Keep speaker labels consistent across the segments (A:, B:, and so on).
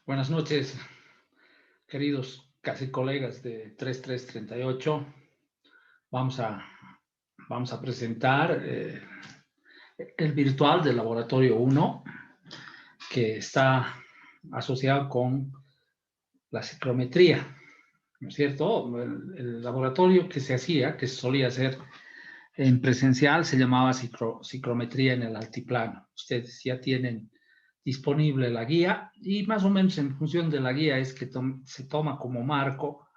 A: Buenas noches, queridos casi colegas de 3338. Vamos a, vamos a presentar el virtual del Laboratorio 1, que está asociado con la ciclometría, ¿no es cierto? El laboratorio que se hacía, que solía ser en presencial, se llamaba ciclometría en el altiplano. Ustedes ya tienen disponible la guía y más o menos en función de la guía es que se toma como marco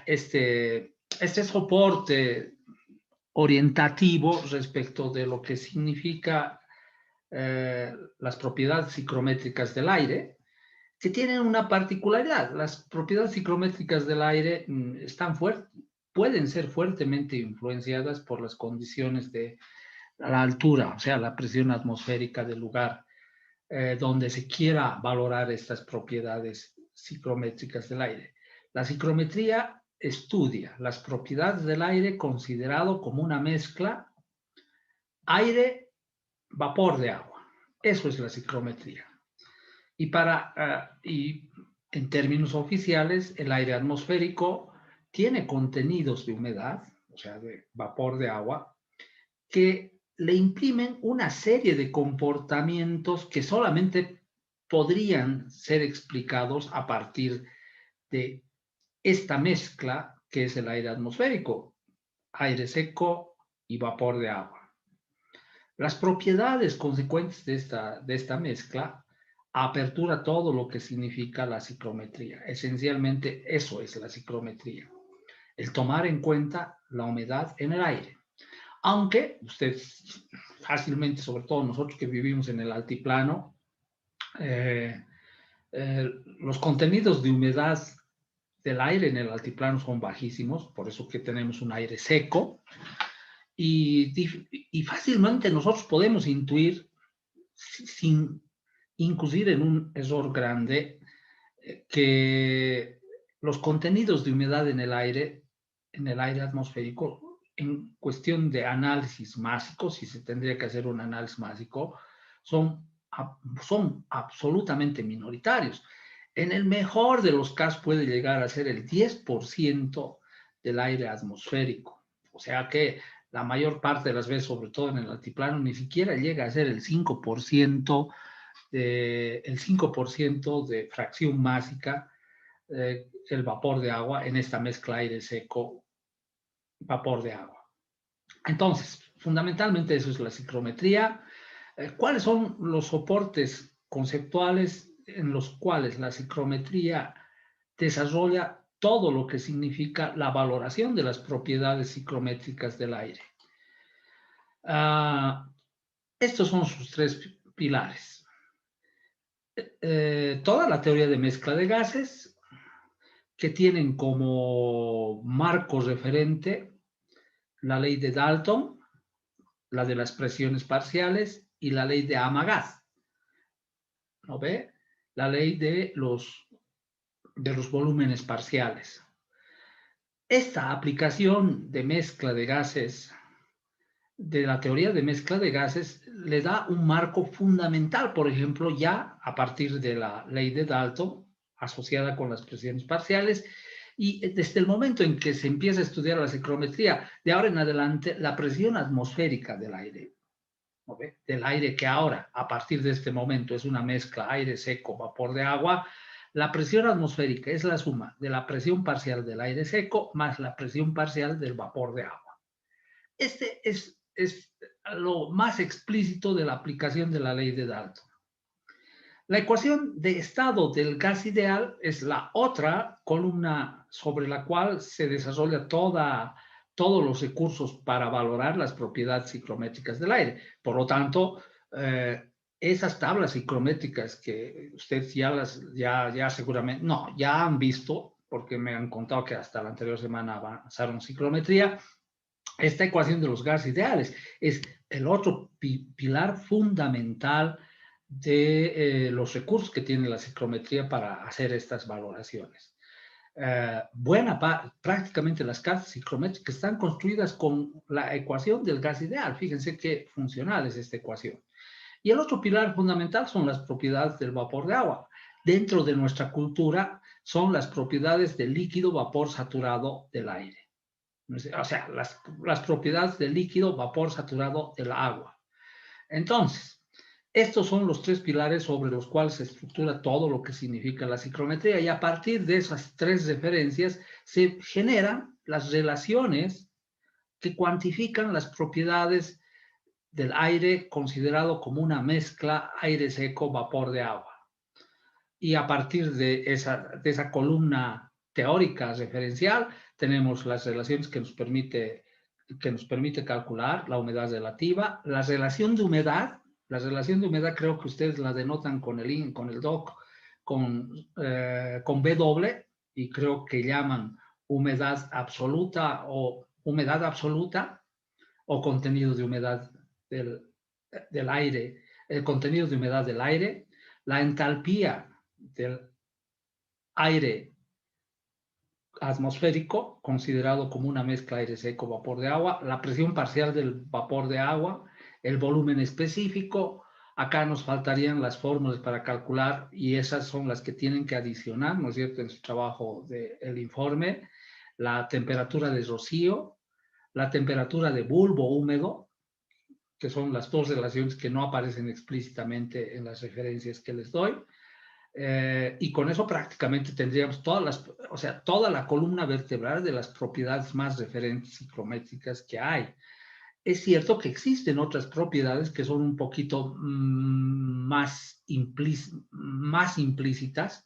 A: este soporte orientativo respecto de lo que significa las propiedades ciclométricas del aire, que tienen una particularidad. Las propiedades ciclométricas del aire pueden ser fuertemente influenciadas por las condiciones de la altura, o sea, la presión atmosférica del lugar donde se quiera valorar estas propiedades ciclométricas del aire. La ciclometría estudia las propiedades del aire considerado como una mezcla aire-vapor de agua. Eso es la ciclometría. Y en términos oficiales, el aire atmosférico tiene contenidos de humedad, o sea, de vapor de agua, que le imprimen una serie de comportamientos que solamente podrían ser explicados a partir de esta mezcla que es el aire atmosférico, aire seco y vapor de agua. Las propiedades consecuentes de esta mezcla apertura todo lo que significa la ciclometría. Esencialmente eso es la ciclometría, el tomar en cuenta la humedad en el aire. Aunque ustedes fácilmente, sobre todo nosotros que vivimos en el altiplano, eh, los contenidos de humedad del aire en el altiplano son bajísimos, por eso que tenemos un aire seco, y fácilmente nosotros podemos intuir, sin incurrir en un error grande, que los contenidos de humedad en el aire atmosférico, en cuestión de análisis másico, si se tendría que hacer un análisis másico, son absolutamente minoritarios. En el mejor de los casos puede llegar a ser el 10% del aire atmosférico. O sea que la mayor parte de las veces, sobre todo en el altiplano, ni siquiera llega a ser el 5% de fracción másica, el vapor de agua en esta mezcla aire seco, vapor de agua. Entonces, fundamentalmente eso es la ciclometría. ¿Cuáles son los soportes conceptuales en los cuales la ciclometría desarrolla todo lo que significa la valoración de las propiedades ciclométricas del aire? Estos son sus tres pilares. Toda la teoría de mezcla de gases, que tienen como marco referente la ley de Dalton, la de las presiones parciales y la ley de Amagat, ¿no ve? La ley de los volúmenes parciales. Esta aplicación de mezcla de gases, de la teoría de mezcla de gases, le da un marco fundamental, por ejemplo, ya a partir de la ley de Dalton, asociada con las presiones parciales, y desde el momento en que se empieza a estudiar la ciclometría, de ahora en adelante, la presión atmosférica del aire, ¿no ve? Del aire que ahora, a partir de este momento, es una mezcla aire seco, vapor de agua, la presión atmosférica es la suma de la presión parcial del aire seco más la presión parcial del vapor de agua. Este es lo más explícito de la aplicación de la ley de Dalton. La ecuación de estado del gas ideal es la otra columna sobre la cual se desarrolla todos los recursos para valorar las propiedades ciclométricas del aire. Por lo tanto, esas tablas ciclométricas que ustedes ya seguramente, no, ya han visto, porque me han contado que hasta la anterior semana avanzaron ciclometría. Esta ecuación de los gases ideales es el otro pilar fundamental de los recursos que tiene la ciclometría para hacer estas valoraciones. Prácticamente las casas ciclométricas están construidas con la ecuación del gas ideal. Fíjense qué funcional es esta ecuación. Y el otro pilar fundamental son las propiedades del vapor de agua. dentro de nuestra cultura son las propiedades del líquido vapor saturado del aire. O sea, las propiedades del líquido vapor saturado del agua. Entonces, estos son los tres pilares sobre los cuales se estructura todo lo que significa la psicometría, y a partir de esas tres referencias se generan las relaciones que cuantifican las propiedades del aire considerado como una mezcla aire seco, vapor de agua. Y a partir de esa columna teórica referencial tenemos las relaciones que nos permite calcular la humedad relativa, la relación de humedad. La relación de humedad creo que ustedes la denotan con el DOC, con B doble, y creo que llaman humedad absoluta o contenido de humedad del aire, el contenido de humedad del aire, la entalpía del aire atmosférico, considerado como una mezcla aire seco, vapor de agua, la presión parcial del vapor de agua, el volumen específico. Acá nos faltarían las fórmulas para calcular, y esas son las que tienen que adicionar, ¿no es cierto?, en su trabajo del informe, la temperatura de rocío, la temperatura de bulbo húmedo, que son las dos relaciones que no aparecen explícitamente en las referencias que les doy. Y con eso prácticamente tendríamos toda la columna vertebral de las propiedades más referentes psicométricas que hay. Es cierto que existen otras propiedades que son un poquito más implícitas,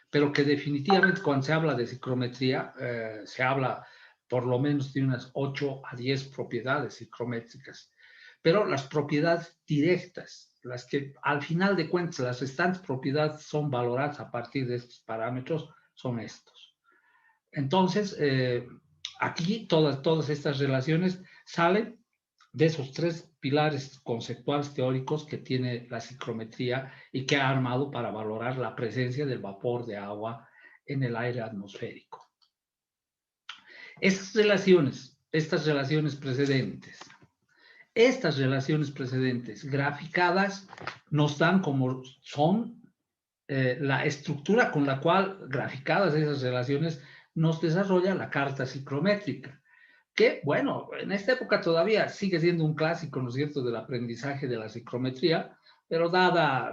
A: pero que definitivamente cuando se habla de psicometría, se habla por lo menos de unas 8 a 10 propiedades psicométricas. Pero las propiedades directas, las que al final de cuentas las restantes propiedades son valoradas a partir de estos parámetros, son estos. Entonces, aquí todas estas relaciones salen de esos tres pilares conceptuales teóricos que tiene la psicometría y que ha armado para valorar la presencia del vapor de agua en el aire atmosférico. Estas relaciones precedentes graficadas nos dan como son la estructura con la cual, graficadas esas relaciones, nos desarrolla la carta psicométrica, que, bueno, en esta época todavía sigue siendo un clásico, ¿no es cierto?, del aprendizaje de la psicometría, pero dada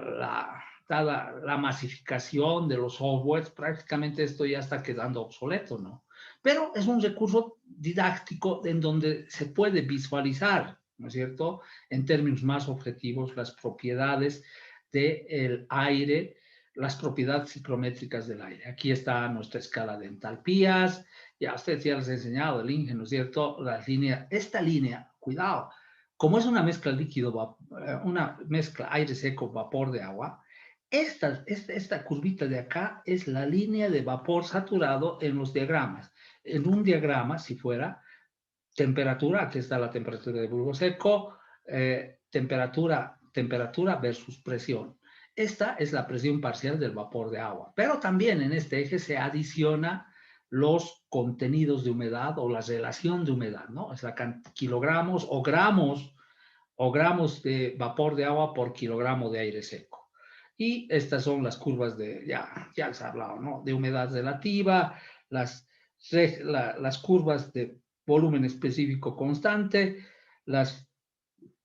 A: la masificación de los softwares, prácticamente esto ya está quedando obsoleto, ¿no? Pero es un recurso didáctico en donde se puede visualizar, ¿no es cierto?, en términos más objetivos, las propiedades del aire, las propiedades psicométricas del aire. Aquí está nuestra escala de entalpías. Ya ustedes ya les he enseñado el Inge, ¿no es cierto? Esta línea, cuidado, como es una mezcla una mezcla aire seco, vapor de agua, esta curvita de acá es la línea de vapor saturado en los diagramas. En un diagrama, si fuera temperatura, aquí está la temperatura de bulbo seco, temperatura versus presión. Esta es la presión parcial del vapor de agua, pero también en este eje se adiciona los contenidos de humedad o la relación de humedad, ¿no? Es kilogramos o gramos de vapor de agua por kilogramo de aire seco. Y estas son las curvas ya les he hablado, ¿no?, de humedad relativa, las curvas de volumen específico constante,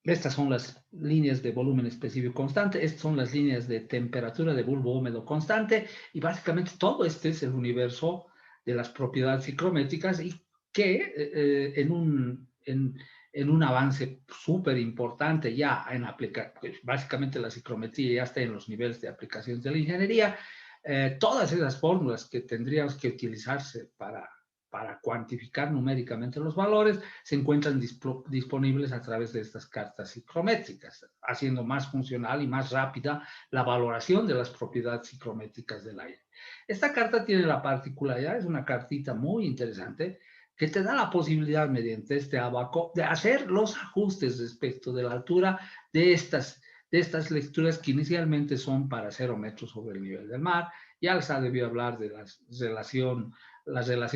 A: estas son las líneas de volumen específico constante, estas son las líneas de temperatura de bulbo húmedo constante, y básicamente todo este es el universo de las propiedades psicométricas, y que en un avance súper importante ya en aplicar, pues básicamente la psicometría ya está en los niveles de aplicaciones de la ingeniería. Todas esas fórmulas que tendríamos que utilizarse para cuantificar numéricamente los valores se encuentran disponibles a través de estas cartas psicométricas, haciendo más funcional y más rápida la valoración de las propiedades psicométricas del aire. Esta carta tiene la particularidad, es una cartita muy interesante, que te da la posibilidad mediante este abaco de hacer los ajustes respecto de la altura de estas lecturas que inicialmente son para 0 metros sobre el nivel del mar. Ya les ha debido hablar de la relación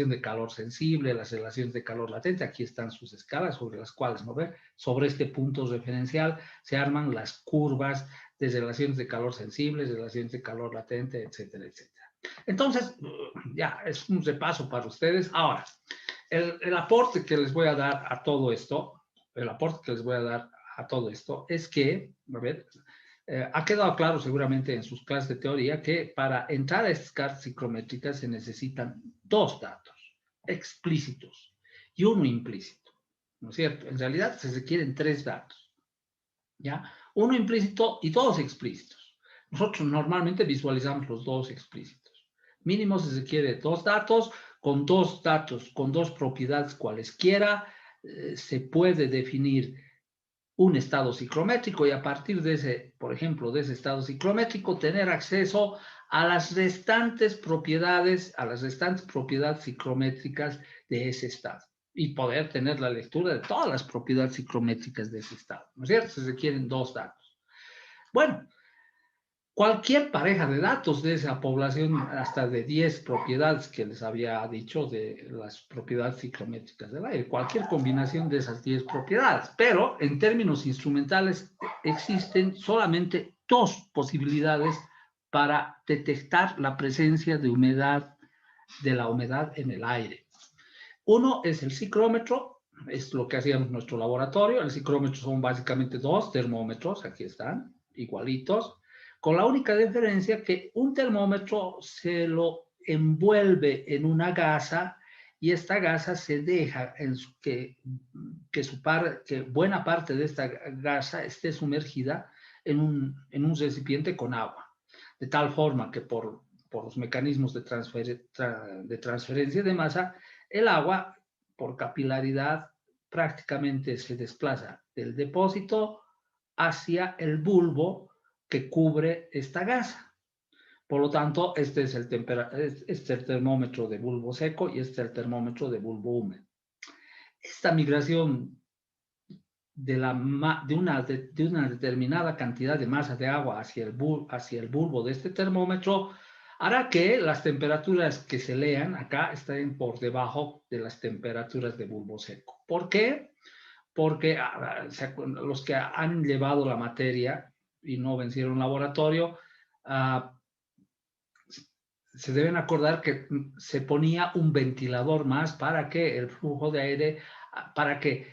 A: de calor sensible, las relaciones de calor latente. Aquí están sus escalas sobre las cuales, ¿no ve?, sobre este punto referencial se arman las curvas de relaciones de calor sensibles, relaciones de calor latente, etcétera, etcétera. Entonces, ya, es un repaso para ustedes. Ahora, el aporte que les voy a dar a todo esto, es que, a ver, ha quedado claro seguramente en sus clases de teoría que para entrar a estas cartas psicométricas se necesitan dos datos explícitos y uno implícito, ¿no es cierto? En realidad se requieren tres datos, ¿ya? Uno implícito y dos explícitos. Nosotros normalmente visualizamos los dos explícitos. Mínimo se requiere dos datos, con dos propiedades cualesquiera, se puede definir un estado ciclométrico y a partir de ese, por ejemplo, de ese estado ciclométrico, tener acceso a las restantes propiedades ciclométricas de ese estado y poder tener la lectura de todas las propiedades ciclométricas de ese estado, ¿no es cierto? Se requieren dos datos. Bueno, cualquier pareja de datos de esa población, hasta de 10 propiedades que les había dicho de las propiedades ciclométricas del aire, cualquier combinación de esas 10 propiedades, pero en términos instrumentales existen solamente dos posibilidades para detectar la presencia de la humedad en el aire. Uno es el ciclómetro, es lo que hacíamos en nuestro laboratorio. El ciclómetro son básicamente dos termómetros, aquí están, igualitos, con la única diferencia que un termómetro se lo envuelve en una gasa y esta gasa se deja que buena parte de esta gasa esté sumergida en un recipiente con agua, de tal forma que por los mecanismos de transferencia de masa, el agua, por capilaridad, prácticamente se desplaza del depósito hacia el bulbo que cubre esta gasa. Por lo tanto, este es el termómetro de bulbo seco y este es el termómetro de bulbo húmedo. Esta migración de una determinada cantidad de masa de agua hacia el bulbo de este termómetro hará que las temperaturas que se lean acá estén por debajo de las temperaturas de bulbo seco. ¿Por qué? Porque los que han llevado la materia y no vencieron laboratorio, se deben acordar que se ponía un ventilador más para que el flujo de aire, para que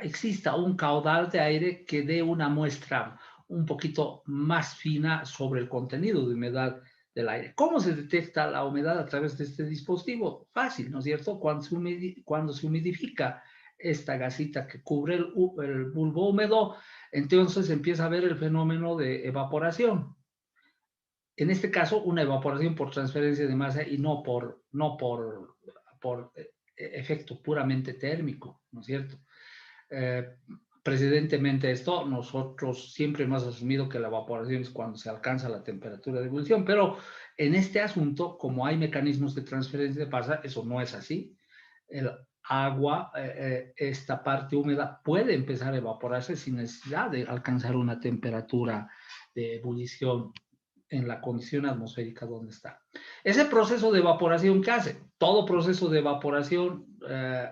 A: exista un caudal de aire que dé una muestra un poquito más fina sobre el contenido de humedad del aire. ¿Cómo se detecta la humedad a través de este dispositivo? Fácil, ¿no es cierto? Cuando se humidifica esta gasita que cubre el bulbo húmedo, entonces empieza a ver el fenómeno de evaporación. En este caso, una evaporación por transferencia de masa y no por efecto puramente térmico, ¿no es cierto? Precedentemente a esto, nosotros siempre hemos asumido que la evaporación es cuando se alcanza la temperatura de ebullición, pero en este asunto, como hay mecanismos de transferencia de masa, eso no es así. El agua, esta parte húmeda, puede empezar a evaporarse sin necesidad de alcanzar una temperatura de ebullición en la condición atmosférica donde está. Ese proceso de evaporación, ¿qué hace? Todo proceso de evaporación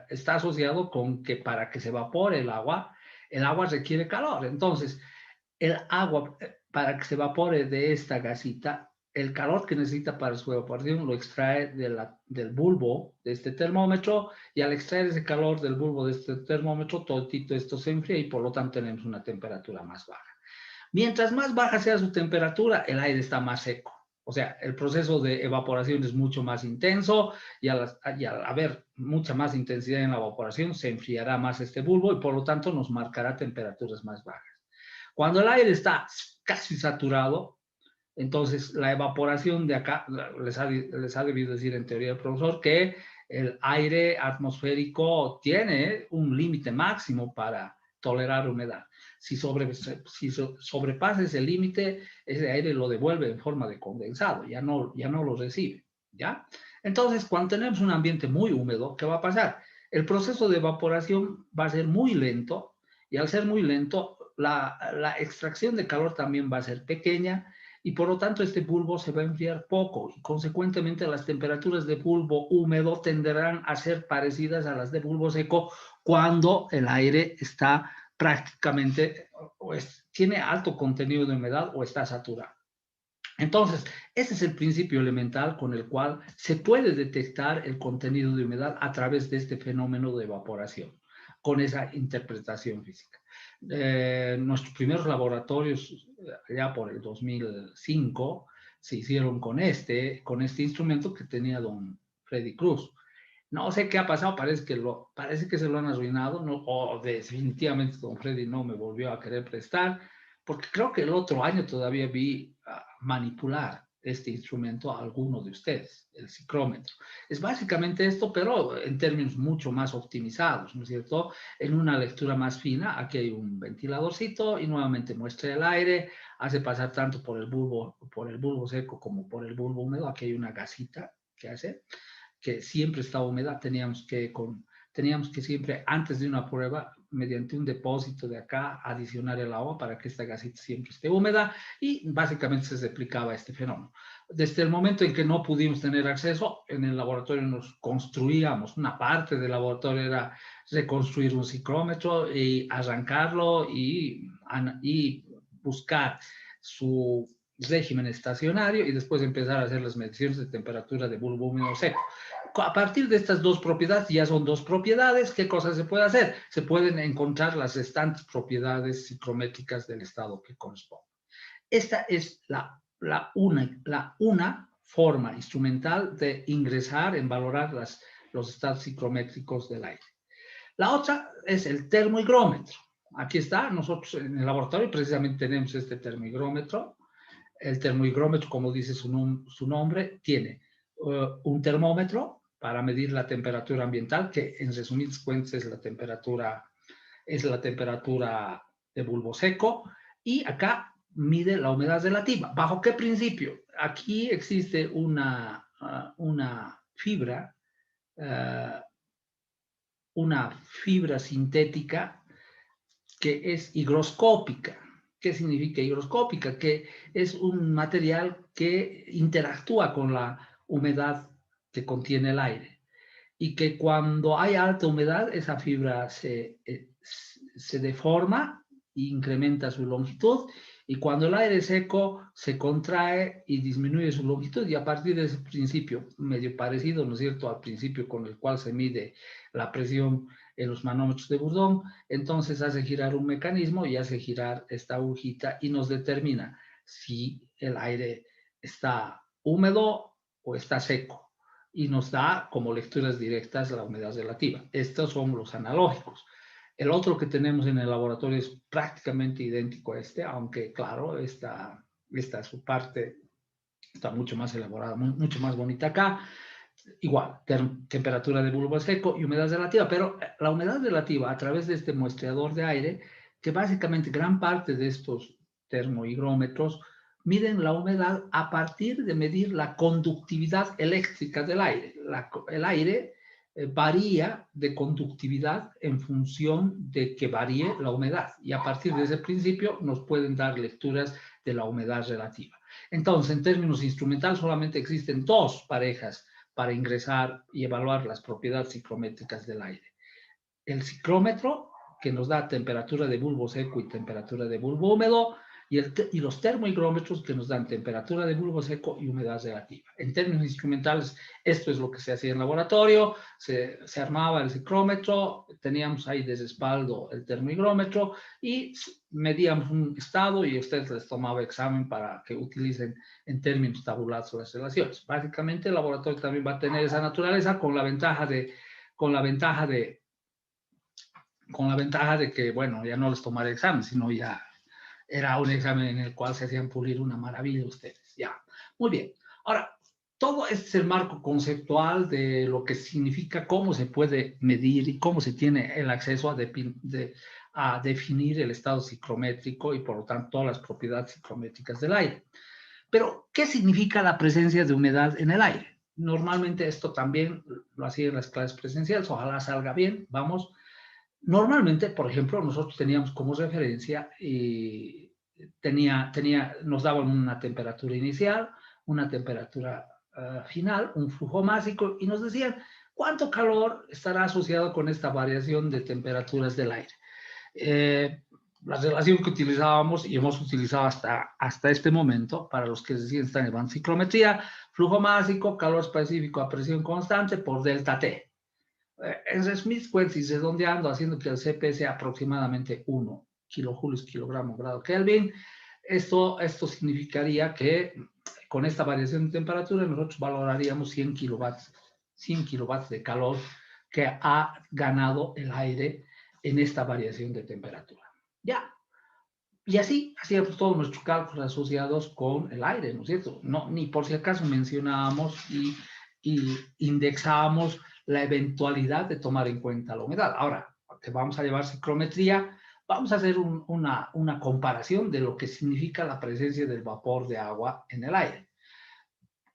A: está asociado con que para que se evapore el agua requiere calor. Entonces, el agua, para que se evapore de esta gasita, el calor que necesita para su evaporación lo extrae del bulbo de este termómetro, y al extraer ese calor del bulbo de este termómetro, todo esto se enfría y por lo tanto tenemos una temperatura más baja. Mientras más baja sea su temperatura, el aire está más seco. O sea, el proceso de evaporación es mucho más intenso y al haber mucha más intensidad en la evaporación, se enfriará más este bulbo y por lo tanto nos marcará temperaturas más bajas. Cuando el aire está casi saturado, entonces la evaporación de acá, les ha debido decir en teoría el profesor que el aire atmosférico tiene un límite máximo para tolerar humedad. Si sobrepasa ese límite, ese aire lo devuelve en forma de condensado, ya no lo recibe, ¿ya? Entonces, cuando tenemos un ambiente muy húmedo, ¿qué va a pasar? El proceso de evaporación va a ser muy lento, y al ser muy lento, la extracción de calor también va a ser pequeña, y por lo tanto este bulbo se va a enfriar poco, y consecuentemente las temperaturas de bulbo húmedo tenderán a ser parecidas a las de bulbo seco cuando el aire está prácticamente tiene alto contenido de humedad o está saturado. Entonces, ese es el principio elemental con el cual se puede detectar el contenido de humedad a través de este fenómeno de evaporación, con esa interpretación física. Nuestros primeros laboratorios, ya por el 2005, se hicieron con este instrumento que tenía don Freddy Cruz. No sé qué ha pasado, parece que se lo han arruinado, no, o definitivamente don Freddy no me volvió a querer prestar, porque creo que el otro año todavía vi manipular este instrumento a alguno de ustedes, el ciclómetro. Es básicamente esto, pero en términos mucho más optimizados, ¿no es cierto? En una lectura más fina, aquí hay un ventiladorcito y nuevamente muestra el aire, hace pasar tanto por el bulbo seco como por el bulbo húmedo, aquí hay una gasita que hace, que siempre está húmeda, teníamos que siempre, antes de una prueba, mediante un depósito de acá, adicionar el agua para que esta gasita siempre esté húmeda y básicamente se replicaba este fenómeno. Desde el momento en que no pudimos tener acceso, en el laboratorio nos construíamos, una parte del laboratorio era reconstruir un ciclómetro y arrancarlo y buscar su régimen estacionario y después empezar a hacer las mediciones de temperatura de bulbo húmedo seco. A partir de estas dos propiedades, ya son dos propiedades, ¿qué cosas se puede hacer? Se pueden encontrar las restantes propiedades ciclométricas del estado que corresponde. Esta es una forma instrumental de ingresar en valorar los estados ciclométricos del aire. La otra es el termohigrómetro. Aquí está, nosotros en el laboratorio precisamente tenemos este termohigrómetro. El termohigrómetro, como dice su nombre, tiene un termómetro para medir la temperatura ambiental, que en resumidas cuentas es la temperatura de bulbo seco, y acá mide la humedad relativa. ¿Bajo qué principio? Aquí existe una fibra sintética que es higroscópica. ¿Qué significa higroscópica? Que es un material que interactúa con la humedad que contiene el aire y que cuando hay alta humedad esa fibra se deforma e incrementa su longitud, y cuando el aire seco se contrae y disminuye su longitud, y a partir de ese principio medio parecido, ¿no es cierto?, al principio con el cual se mide la presión en los manómetros de Bourdon, entonces hace girar un mecanismo y hace girar esta agujita y nos determina si el aire está húmedo o está seco, y nos da como lecturas directas la humedad relativa. Estos son los analógicos. El otro que tenemos en el laboratorio es prácticamente idéntico a este, aunque claro, esta su parte está mucho más elaborada, mucho más bonita acá. Igual, temperatura de bulbo seco y humedad relativa, pero la humedad relativa a través de este muestreador de aire, que básicamente gran parte de estos termohigrómetros miden la humedad a partir de medir la conductividad eléctrica del aire. El aire varía de conductividad en función de que varíe la humedad, y a partir de ese principio nos pueden dar lecturas de la humedad relativa. Entonces, en términos instrumentales, solamente existen dos parejas para ingresar y evaluar las propiedades ciclométricas del aire. El ciclómetro, que nos da temperatura de bulbo seco y temperatura de bulbo húmedo, y los termohigrómetros, que nos dan temperatura de bulbo seco y humedad relativa. En términos instrumentales, esto es lo que se hacía en laboratorio, se armaba el ciclómetro, teníamos ahí de respaldo el termohigrómetro y medíamos un estado y ustedes les tomaba examen para que utilicen en términos tabulados las relaciones. Básicamente el laboratorio también va a tener esa naturaleza con la ventaja de que, bueno, ya no les tomaré examen, sino ya era un examen en el cual se hacían pulir una maravilla ustedes. Ya, muy bien. Ahora, todo este es el marco conceptual de lo que significa, cómo se puede medir y cómo se tiene el acceso a definir el estado ciclométrico y, por lo tanto, todas las propiedades ciclométricas del aire. Pero, ¿qué significa la presencia de humedad en el aire? Normalmente esto también lo hacía en las clases presenciales, ojalá salga bien, vamos. Normalmente, por ejemplo, nosotros teníamos como referencia y nos daban una temperatura inicial, una temperatura final, un flujo másico, y nos decían cuánto calor estará asociado con esta variación de temperaturas del aire. La relación que utilizábamos y hemos utilizado hasta este momento, para los que recién están llevando ciclometría, flujo másico, calor específico a presión constante por delta T. En Smith Quentis, redondeando, haciendo que el CP sea aproximadamente 1 kilojulios kilogramo grado Kelvin, esto significaría que con esta variación de temperatura nosotros valoraríamos 100 kilowatts de calor que ha ganado el aire en esta variación de temperatura. Ya. Y así hacíamos todos nuestros cálculos asociados con el aire, ¿no es cierto? No, ni por si acaso mencionábamos y indexábamos la eventualidad de tomar en cuenta la humedad. Ahora, que vamos a llevar ciclometría, vamos a hacer una comparación de lo que significa la presencia del vapor de agua en el aire.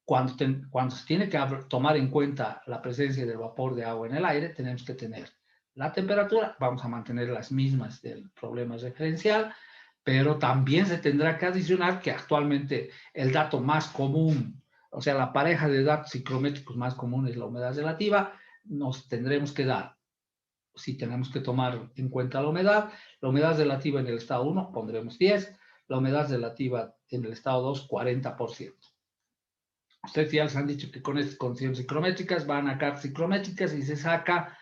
A: Cuando se tiene que tomar en cuenta la presencia del vapor de agua en el aire, tenemos que tener la temperatura, vamos a mantener las mismas del problema referencial, pero también se tendrá que adicionar que actualmente el dato más común, o sea, la pareja de datos ciclométricos más común es la humedad relativa, nos tendremos que dar, si tenemos que tomar en cuenta la humedad relativa en el estado 1 pondremos 10, la humedad relativa en el estado 2, 40%. Ustedes ya les han dicho que con estas condiciones ciclométricas van a cartas ciclométricas y se saca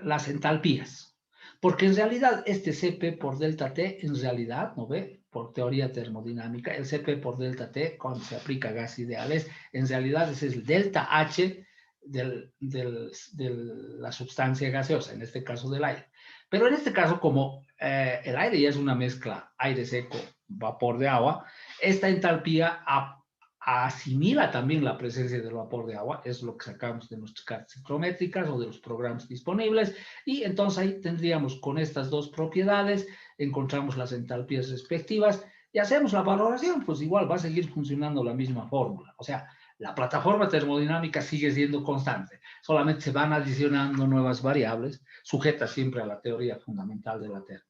A: las entalpías. Porque en realidad este Cp por delta T, en realidad, ¿no ve? Por teoría termodinámica, el Cp por delta T, cuando se aplica a gas ideales, en realidad ese es el delta H de la sustancia gaseosa, en este caso del aire. Pero en este caso, como el aire ya es una mezcla aire seco, vapor de agua, esta entalpía asimila también la presencia del vapor de agua, es lo que sacamos de nuestras cartas ciclométricas o de los programas disponibles, y entonces ahí tendríamos con estas dos propiedades, encontramos las entalpías respectivas y hacemos la valoración, pues igual va a seguir funcionando la misma fórmula. O sea, la plataforma termodinámica sigue siendo constante, solamente se van adicionando nuevas variables, sujetas siempre a la teoría fundamental de la termo.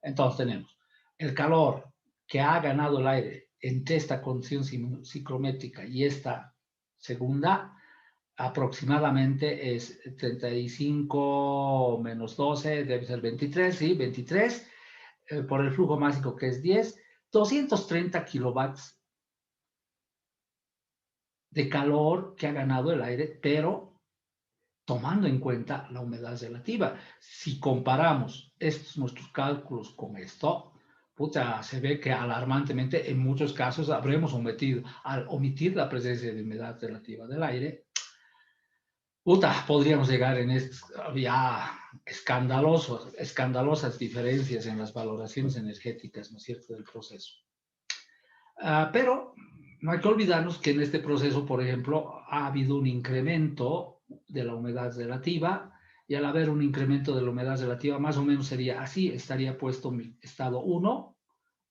A: Entonces tenemos el calor que ha ganado el aire entre esta condición ciclométrica y esta segunda, aproximadamente es 35 menos 12, debe ser 23, sí, 23, por el flujo másico que es 10, 230 kilowatts de calor que ha ganado el aire, pero tomando en cuenta la humedad relativa. Si comparamos estos nuestros cálculos con esto, puta, se ve que alarmantemente en muchos casos habremos omitido, al omitir la presencia de humedad relativa del aire, puta, podríamos llegar en ya escandalosas diferencias en las valoraciones energéticas, ¿no es cierto?, del proceso. Pero no hay que olvidarnos que en este proceso, por ejemplo, ha habido un incremento de la humedad relativa, y al haber un incremento de la humedad relativa, más o menos sería así, estaría puesto mi estado 1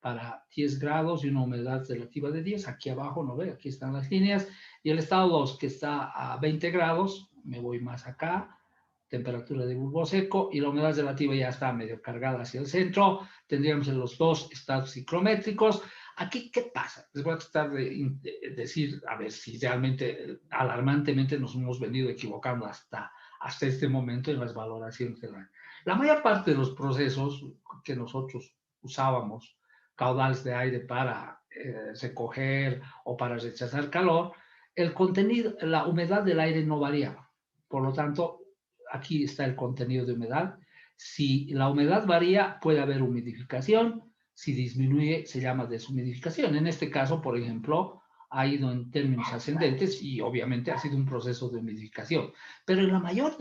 A: para 10 grados y una humedad relativa de 10, aquí abajo, ¿no ve? Aquí están las líneas, y el estado 2 que está a 20 grados, me voy más acá, temperatura de bulbo seco, y la humedad relativa ya está medio cargada hacia el centro, tendríamos en los dos estados ciclométricos. Aquí, ¿qué pasa? Les voy a tratar de decir, a ver si realmente, alarmantemente, nos hemos venido equivocando hasta este momento en las valoraciones del aire. La mayor parte de los procesos que nosotros usábamos, caudales de aire para recoger o para rechazar calor, el contenido, la humedad del aire no variaba. Por lo tanto, aquí está el contenido de humedad. Si la humedad varía, puede haber humidificación. Si disminuye, se llama deshumidificación. En este caso, por ejemplo, ha ido en términos ascendentes y obviamente ha sido un proceso de humidificación. Pero en la mayor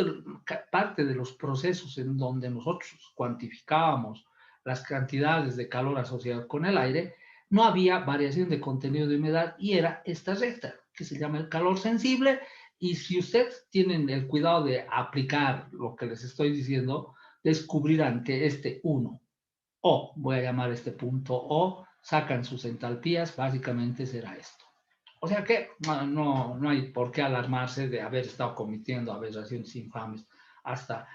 A: parte de los procesos en donde nosotros cuantificábamos las cantidades de calor asociadas con el aire, no había variación de contenido de humedad y era esta recta, que se llama el calor sensible. Y si ustedes tienen el cuidado de aplicar lo que les estoy diciendo, descubrirán que este 1, O, voy a llamar este punto O, sacan sus entalpías, básicamente será esto. O sea que no hay por qué alarmarse de haber estado cometiendo aberraciones infames hasta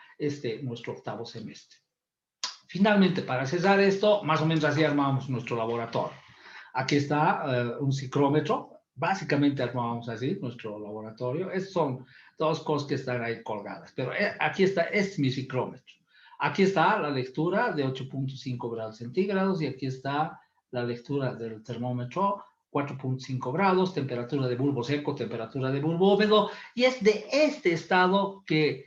A: nuestro octavo semestre. Finalmente, para cerrar esto, más o menos así armamos nuestro laboratorio. Aquí está un ciclómetro. Básicamente armábamos así nuestro laboratorio. Estas son dos cosas que están ahí colgadas. Pero aquí está, este es mi ciclómetro. Aquí está la lectura de 8.5 grados centígrados y aquí está la lectura del termómetro, 4.5 grados, temperatura de bulbo seco, temperatura de bulbo húmedo, y es de este estado que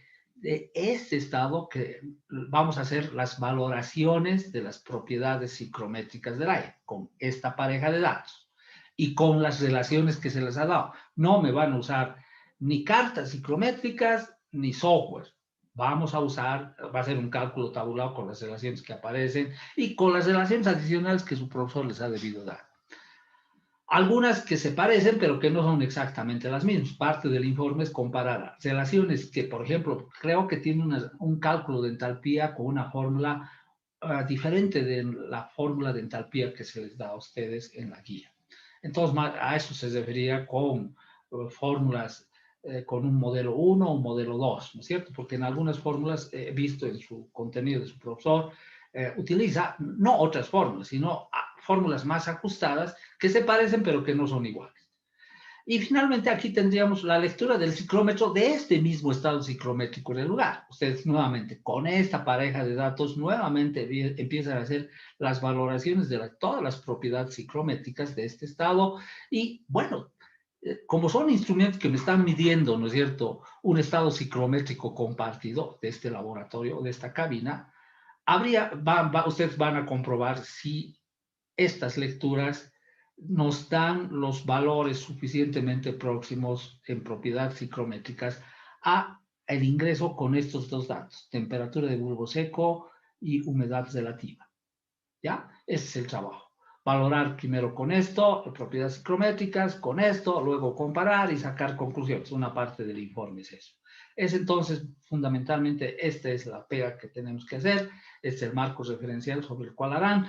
A: vamos a hacer las valoraciones de las propiedades psicométricas del aire con esta pareja de datos y con las relaciones que se les ha dado. No me van a usar ni cartas psicométricas ni software. Vamos a usar, va a ser un cálculo tabulado con las relaciones que aparecen y con las relaciones adicionales que su profesor les ha debido dar. Algunas que se parecen, pero que no son exactamente las mismas. Parte del informe es comparar relaciones que, por ejemplo, creo que tiene un cálculo de entalpía con una fórmula diferente de la fórmula de entalpía que se les da a ustedes en la guía. Entonces, a eso se refería con fórmulas con un modelo 1 o un modelo 2, ¿no es cierto? Porque en algunas fórmulas he visto en su contenido de su profesor, utiliza no otras fórmulas, sino fórmulas más ajustadas que se parecen pero que no son iguales. Y finalmente aquí tendríamos la lectura del ciclómetro de este mismo estado ciclométrico en el lugar. Ustedes nuevamente con esta pareja de datos nuevamente empiezan a hacer las valoraciones de todas las propiedades ciclométricas de este estado y bueno, como son instrumentos que me están midiendo, ¿no es cierto?, un estado ciclométrico compartido de este laboratorio, de esta cabina, ustedes van a comprobar si estas lecturas nos dan los valores suficientemente próximos en propiedades psicométricas a el ingreso con estos dos datos, temperatura de bulbo seco y humedad relativa. ¿Ya? Ese es el trabajo. Valorar primero con esto, propiedades psicométricas, con esto, luego comparar y sacar conclusiones. Una parte del informe es eso. Es entonces, fundamentalmente, esta es la pega que tenemos que hacer, este es el marco referencial sobre el cual harán.